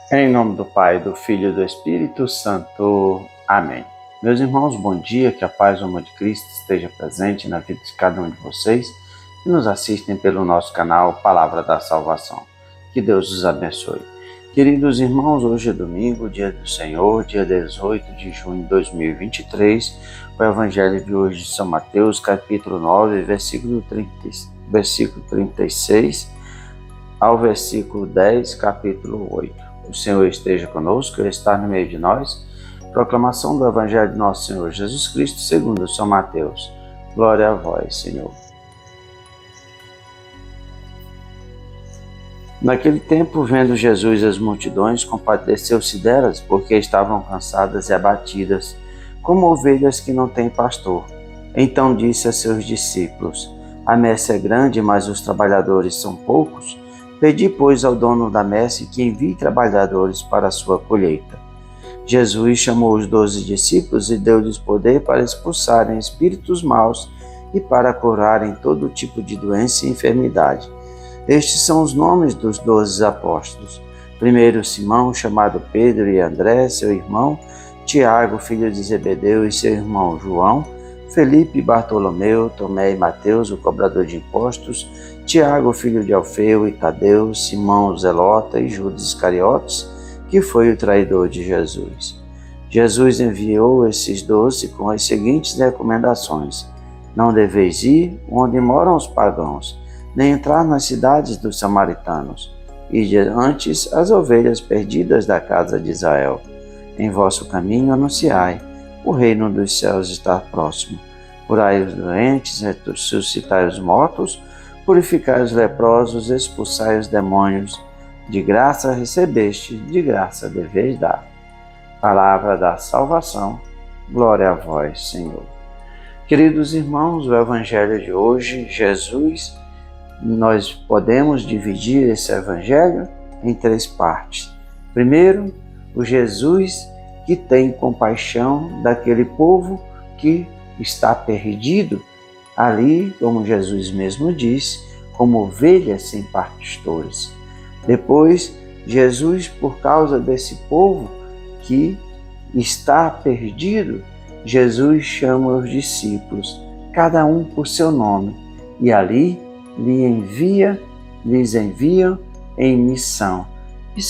Em nome do Pai, do Filho e do Espírito Santo. Amém. Meus irmãos, bom dia, que a paz e o amor de Cristo esteja presente na vida de cada um de vocês que nos assistem pelo nosso canal Palavra da Salvação. Que Deus os abençoe. Queridos irmãos, hoje é domingo, dia do Senhor, dia 18 de junho de 2023. O Evangelho de hoje de São Mateus, capítulo 9, versículo 36 ao versículo 10, capítulo 8. O Senhor esteja conosco, Ele está no meio de nós. Proclamação do Evangelho de nosso Senhor Jesus Cristo, segundo São Mateus. Glória a vós, Senhor. Naquele tempo, vendo Jesus as multidões, compadeceu-se delas, porque estavam cansadas e abatidas, como ovelhas que não têm pastor. Então disse a seus discípulos: A messe é grande, mas os trabalhadores são poucos. Pedi, pois, ao dono da messe que envie trabalhadores para a sua colheita. Jesus chamou os 12 discípulos e deu-lhes poder para expulsarem espíritos maus e para curarem todo tipo de doença e enfermidade. Estes são os nomes dos 12 apóstolos. Primeiro Simão, chamado Pedro, e André, seu irmão, Tiago, filho de Zebedeu, e seu irmão João, Felipe, Bartolomeu, Tomé e Mateus, o cobrador de impostos, Tiago, filho de Alfeu, e Tadeu, Simão Zelota e Judas Iscariotes, que foi o traidor de Jesus. Jesus enviou esses 12 com as seguintes recomendações: Não deveis ir onde moram os pagãos, nem entrar nas cidades dos samaritanos, e antes as ovelhas perdidas da casa de Israel. Em vosso caminho anunciai: o reino dos céus está próximo. Curai os doentes, ressuscitai os mortos, purificai os leprosos, expulsai os demônios. De graça recebeste, de graça deveis dar. Palavra da salvação. Glória a vós, Senhor. Queridos irmãos, o Evangelho de hoje, Jesus, nós podemos dividir esse Evangelho em 3 partes. Primeiro, o Jesus que tem compaixão daquele povo que está perdido, ali, como Jesus mesmo disse, como ovelhas sem pastores. Depois, Jesus, por causa desse povo que está perdido, Jesus chama os discípulos, cada um por seu nome, e ali lhes enviam em missão. E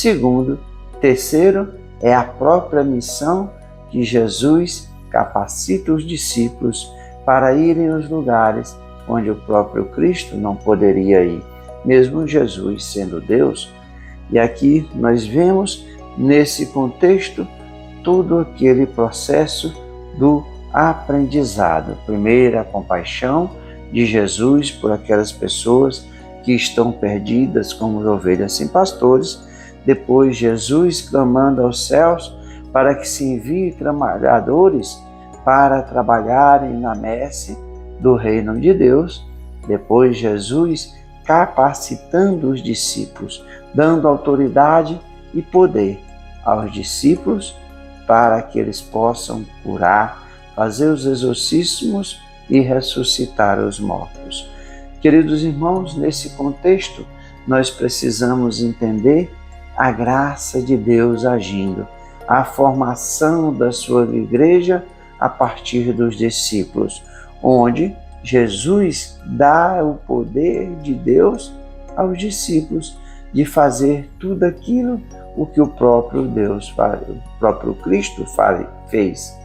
terceiro, é a própria missão que Jesus capacita os discípulos para irem aos lugares onde o próprio Cristo não poderia ir, mesmo Jesus sendo Deus. E aqui nós vemos, nesse contexto, todo aquele processo do aprendizado. Primeiro, a compaixão de Jesus por aquelas pessoas que estão perdidas como ovelhas sem pastores. Depois, Jesus clamando aos céus para que se envie trabalhadores para trabalharem na messe do reino de Deus. Depois, Jesus capacitando os discípulos, dando autoridade e poder aos discípulos para que eles possam curar, fazer os exorcismos e ressuscitar os mortos. Queridos irmãos, nesse contexto, nós precisamos entender a graça de Deus agindo, a formação da sua igreja a partir dos discípulos, onde Jesus dá o poder de Deus aos discípulos de fazer tudo aquilo o que o próprio Cristo fez.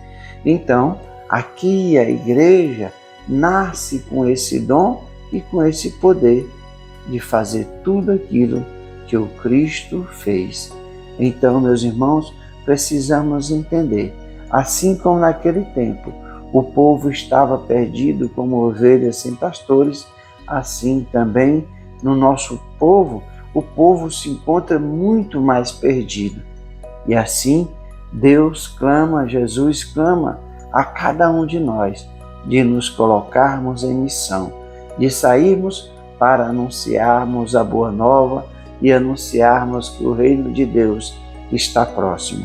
Então, aqui a igreja nasce com esse dom e com esse poder de fazer tudo aquilo que o Cristo fez. Então, meus irmãos, precisamos entender, assim como naquele tempo o povo estava perdido como ovelhas sem pastores, assim também no nosso povo, o povo se encontra muito mais perdido. E assim, Jesus clama a cada um de nós de nos colocarmos em missão, de sairmos para anunciarmos a boa nova e anunciarmos que o reino de Deus está próximo.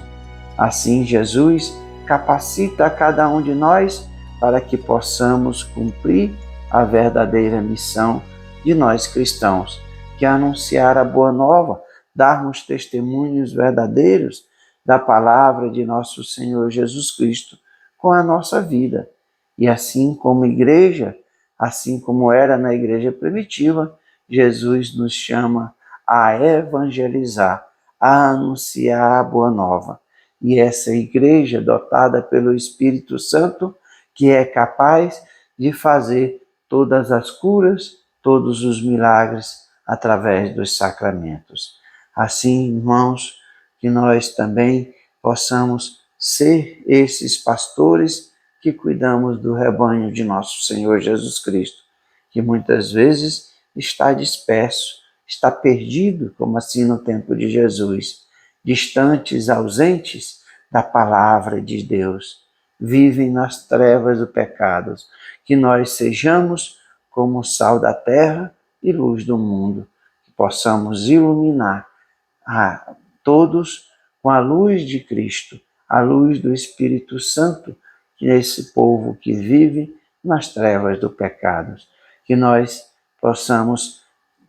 Assim, Jesus capacita a cada um de nós para que possamos cumprir a verdadeira missão de nós cristãos, que é anunciar a boa nova darmos testemunhos verdadeiros da palavra de nosso Senhor Jesus Cristo com a nossa vida. E assim como igreja, assim como era na igreja primitiva, Jesus nos chama a evangelizar, a anunciar a boa nova. E essa igreja dotada pelo Espírito Santo, que é capaz de fazer todas as curas, todos os milagres através dos sacramentos. Assim, irmãos, que nós também possamos ser esses pastores que cuidamos do rebanho de nosso Senhor Jesus Cristo, que muitas vezes está disperso, está perdido, como assim no tempo de Jesus, distantes, ausentes da palavra de Deus, vivem nas trevas do pecado, que nós sejamos como sal da terra e luz do mundo, que possamos iluminar a todos com a luz de Cristo, a luz do Espírito Santo, que é esse povo que vive nas trevas do pecado, que nós possamos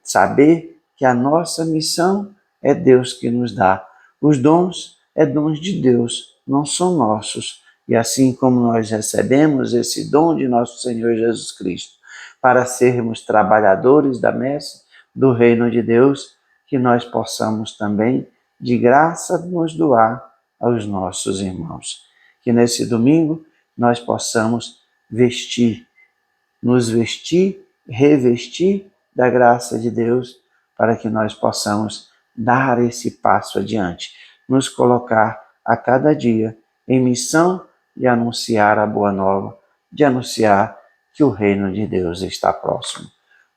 saber que a nossa missão é Deus que nos dá. Os dons é dons de Deus, não são nossos. E assim como nós recebemos esse dom de nosso Senhor Jesus Cristo para sermos trabalhadores da messe do reino de Deus, que nós possamos também, de graça, nos doar aos nossos irmãos. Que nesse domingo nós possamos nos vestir, revestir da graça de Deus, para que nós possamos dar esse passo adiante, nos colocar a cada dia em missão de anunciar a boa nova, de anunciar que o reino de Deus está próximo.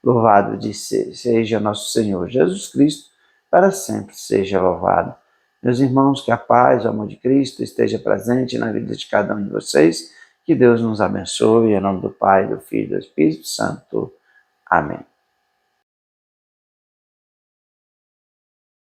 Louvado seja nosso Senhor Jesus Cristo, para sempre seja louvado. Meus irmãos, que a paz, o amor de Cristo esteja presente na vida de cada um de vocês. Que Deus nos abençoe, em nome do Pai, do Filho e do Espírito Santo. Amém.